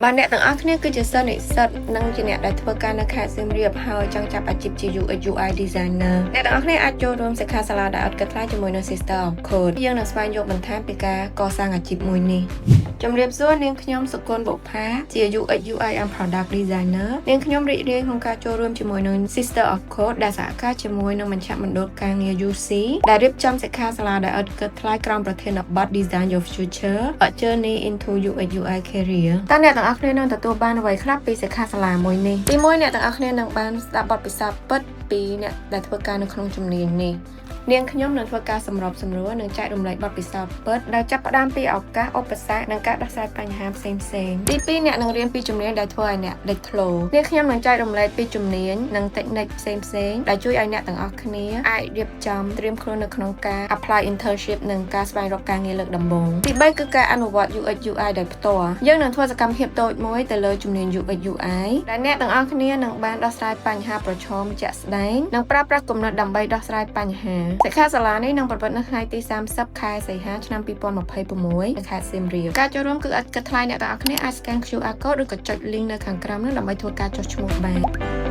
bạnអ្នកទាំងអស់គ្នាគឺជាសិស្សនិស្សិតនិងជាអ្នកដែលធ្វើការនៅខេត្តសៀមរាបហើយចង់ចាប់អាជីពជា UX UI designer អ្នកទាំងអស់គ្នាអាចចូលរួមសិក្ខាសាលាដែលអត់គិតថ្លៃជាមួយនឹង Sister of Code យើងនឹងស្វែងយល់បន្ថែមពីការកសាងអាជីពមួយនេះជំរាបសួរនាងខ្ញុំសុគន្ធបុប្ផាជា UX UI and Product Designer នាងខ្ញុំរីករាយក្នុងការចូលរួមជាមួយនឹង Sister of Code ដែលសហការជាមួយនឹងមជ្ឈមណ្ឌលការងារ UC ដែលរៀបចំសិក្ខាសាលាដែលអត់គិតថ្លៃក្រោមប្រធានបទ Design Your Future A Journey into UX UI Career តើអ្នកទាំងអស់គ្នានឹងទទួលបានអ្វីខ្លះពីសិក្ខាសាលាមួយនេះទីមួយអ្នកទាំងអស់គ្នានឹងបានស្ដាប់បទពិសោធន៍ពិតពីអ្នកដែលធ្វើការនៅក្នុងជំនាញនេះនាងខ្ញុំនឹងធ្វើការសម្របសម្រួលនិងចែករំលែកបទពិសោធន៍ពិតដែលចាប់ផ្ដើមពីឱកាសឧបសគ្គនិងការដោះស្រាយបញ្ហាផ្សេងៗទីពីរអ្នកនឹងរៀនពីជំនាញដែលធ្វើឲ្យអ្នកលេចធ្លោនាងខ្ញុំនឹងចែករំលែកពីជំនាញនិង technique ផ្សេងៗដែលជួយឲ្យអ្នកទាំងអស់គ្នាអាចរៀបចំត្រៀមខ្លួននៅក្នុងការ apply internship និងការស្វែងរកការងារលើកដំបូងទី3គឺការអនុវត្ត UX UI ដោយផ្ទាល់យើងនឹងធ្វើសកម្មភាពតូចមួយទៅលើជំនាញ UX UI ដែលអ្នកទាំងអស់គ្នានឹងបានដោះស្រាយបញ្ហាប្រឈមជាក់ស្ដែងនិងប្រើប្រាស់គំនិតដើម្បីដោះស្រាយបញ្ហាសិក្ខាសាលានេះនឹងប្រព្រឹត្តនៅថ្ងៃទី30ខែសីហាឆ្នាំ2026នៅខេត្តសៀមរាបការចូលរួមគឺឥតគិតថ្លៃអ្នកទាំងអស់គ្នាអាច scan QR code ឬក៏ចុច link នៅខាងក្រោមនេះដើម្បីធ្វើការចុះឈ្មោះបាន